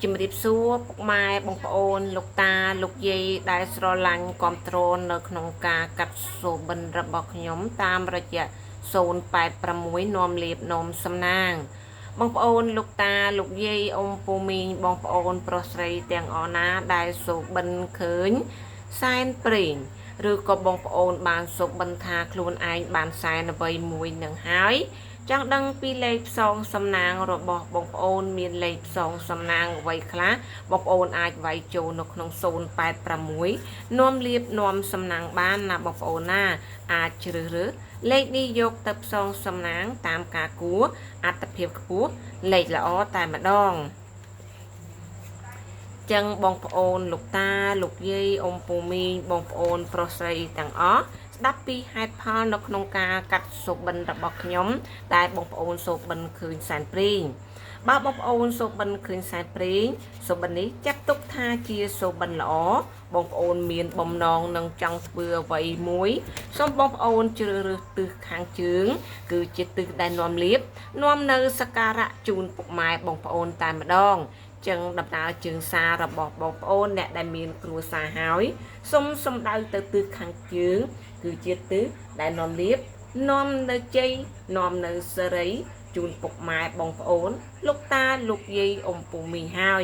ជំរាបសួរពុកម៉ែបងប្អូនលោកតាលោកយាយដែលស្រឡាញ់គ្រប់គ្រងនៅក្នុងការកាត់សូបិនរបស់ខ្ញុំតាមរយៈ086នាំលៀបនោមសំណាងបងប្អូនលោកតាលោកយាយអ៊ំពូមីងបងប្អូនប្រុសស្រីទាំងអស់ណាដែលសូបិនឃើញសែនព្រេងឬក៏បងប្អូនបានសូបិនថាខ្លួនឯងបានសែនអ្វីមួយនឹងហើយចង់ដឹងពីលេខផ្សងសំណាងរបស់បងប្អូនមានលេខផ្សងសំណាងអ្វីខ្លះបងប្អូនអាចវាយចូលនៅក្នុង086នាំលៀបនាំសំណាងបានណាបងប្អូនណាអាចជ្រើសរើសលេខនេះយកទៅផ្សងសំណាងតាមការគួរអត្ថភាពខ្ពស់លេខល្អតែម្ដងចឹងបងប្អូនលោកតាលោកយាយអ៊ំពូមីងបងប្អូនប្រុសស្រីទាំងអស់ស្ដាប់ពីហេតុផលនៅក្នុងការកាត់សូបិនរបស់ខ្ញុំដែលបងប្អូនសូបិនឃើញសែនព្រេងបើបងប្អូនសូបិនឃើញសែនព្រេងសូបិននេះចាត់ទុកថាជាសូបិនល្អបងប្អូនមានបំណងនឹងចង់ធ្វើអ្វីមួយសូមបងប្អូនជ្រើសរើសទិសខាងជើងគឺជាទិសដែលនាំលៀបនាំនៅសក្ការៈជូនពុកម៉ែបងប្អូនតែម្ដងចឹងដំណើរជើងសាររបស់បងប្អូនអ្នកដែលមានគ្រួសារហើយសូមសំដៅទៅទិសខាងជើងគឺជាទិសដែលនាំលៀបនាំនៅជ័យនាំនៅសេរីជូនពុកម៉ែបងប្អូនលោកតាលោកយាយអ៊ំពូមីងហើយ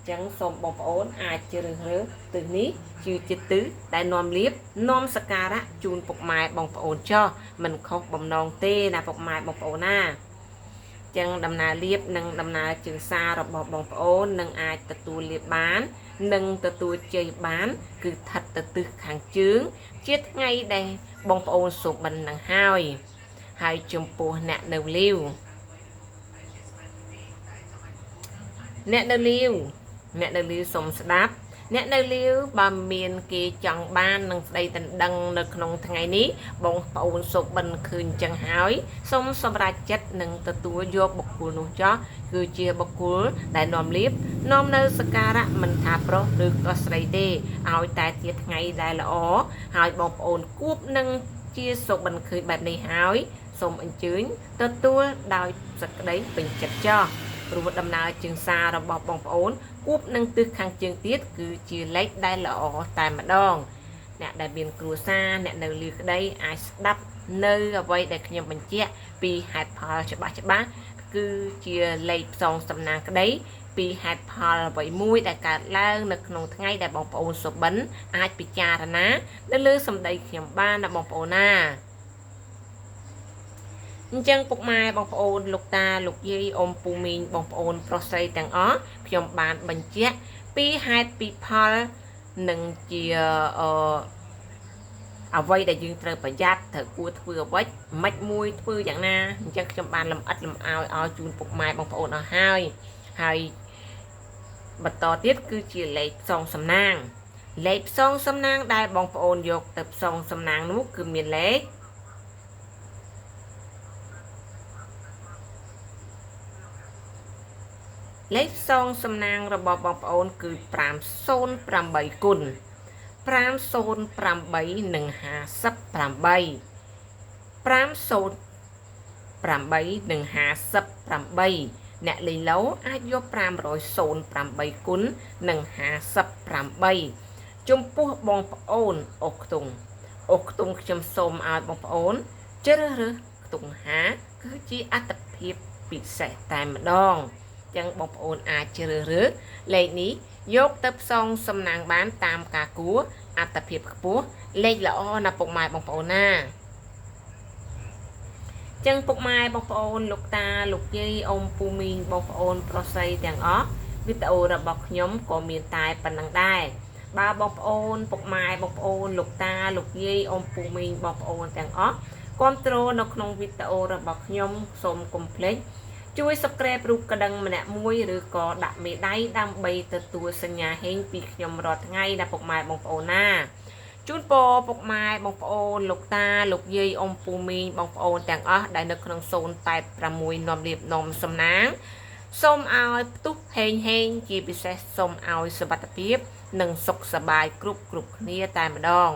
ចឹងសូមបងប្អូនអាចជ្រើសរើសទិសនេះជាទិសដែលនាំលៀបនាំសក្ការៈជូនពុកម៉ែបងប្អូនចោះមិនខុសបំណងទេណាពុកម៉ែបងប្អូនណាចឹងដំណើរលៀបនិងដំណើរជើងសាររបស់បងប្អូននឹងអាចទទួលលៀបបាននិងទទួលជ័យបានគឺស្ថិតទៅទិសខាងជើងជាថ្ងៃដែលបងប្អូនសូបិននឹងហើយចំពោះអ្នកនៅលាវសូមស្ដាប់អ្នកនៅលាវបើមានគេចង់បាននឹងស្ដីដណ្ដឹងនៅក្នុងថ្ងៃនេះបងប្អូនសូបិនឃើញចឹងហើយសូមសម្រេចចិត្តនឹងទទួលយកបុគ្គលនោះចោះគឺជាបុគ្គលដែលនាំលៀបនាំនៅសក្ការៈមិនថាប្រុសឬក៏ស្រីទេឲ្យតែជាថ្ងៃដែលល្អហើយបងប្អូនគួបនឹងជាសូបិនឃើញបែបនេះហើយសូមអញ្ជើញទទួលដោយសេចក្តីពេញចិត្តចោះព្រោះដំណើរជើងសាររបស់បងប្អូនគួបនឹងទិសខាងជើងទៀតគឺជាលេខដែលល្អតែម្ដងអ្នកដែលមានគ្រួសារអ្នកនៅលាក្តីអាចស្ដាប់នៅអ្វីដែលខ្ញុំបញ្ជាក់ពីហេតុផលច្បាស់គឺជាលេខផ្សងសំណាងក្តីពីហេតុផលអ្វីមួយដែលកើតឡើងនៅក្នុងថ្ងៃដែលបងប្អូនសូបិនអាចពិចារណានៅលើសម្ដីខ្ញុំបានណាបងប្អូនណាអញ្ចឹងពុកម៉ែបងប្អូនលោកតាលោកយាយអ៊ំពូមីងបងប្អូនប្រុសស្រីទាំងអស់ខ្ញុំបានបញ្ជាក់ពីហេតុពីផលនិងជាអ្វីដែលយើងត្រូវប្រយ័ត្នត្រូវគួរធ្វើអ្វីមិនមួយធ្វើយ៉ាងណាអញ្ចឹងខ្ញុំបានលម្អិតលម្អោយឲ្យជូនពុកម៉ែបងប្អូនអស់ហើយបន្តទៀតគឺជាលេខផ្សងសំណាងដែលបងប្អូនយកទៅផ្សងសំណាងនោះគឺមានលេខផ្សងសំណាងរបស់បងប្អូនគឺ508គុណ508និង58 508និង58អ្នកលេងឡូអាចយក508គុណនិង58ចំពោះបងប្អូនអុកខ្ទង់ខ្ញុំសូមឲ្យបងប្អូនជ្រើសរើសខ្ទង់5គឺជាអត្ថភាពពិសេសតែម្ដងចឹងបងប្អូនអាចជ្រើសរើសលេខនេះយកទៅផ្សងសំណាងបានតាមការគួរអត្ថភាពខ្ពស់លេខល្អណាពុកម៉ែបងប្អូនណាចឹងពុកម៉ែបងប្អូនលោកតាលោកយាយអ៊ំពូមីងបងប្អូនប្រុសស្រីទាំងអស់វីដេអូរបស់ខ្ញុំក៏មានតែប៉ុណ្្នឹងដែរបើបងប្អូនពុកម៉ែបងប្អូនលោកតាលោកយាយអ៊ំពូមីងបងប្អូនទាំងអស់គាំទ្រនៅក្នុងវីដេអូរបស់ខ្ញុំសូមកុំភ្លេចជួយ subscribe រូបកណ្ដឹងម្នាក់មួយឬក៏ដាក់មេដៃដើម្បីទទួលសញ្ញាហេងពីខ្ញុំរាល់ថ្ងៃណាពុកម៉ែបងប្អូនណាជូនពរពុកម៉ែបងប្អូនលោកតាលោកយាយអ៊ំពូមីងបងប្អូនទាំងអស់ដែលនៅក្នុង086នាំលៀបនាំសំណាងសូមឲ្យផ្ទុះហេងជាពិសេសសូមឲ្យសុវត្ថិភាពនិងសុខសប្បាយគ្រប់គ្នាតែម្ដង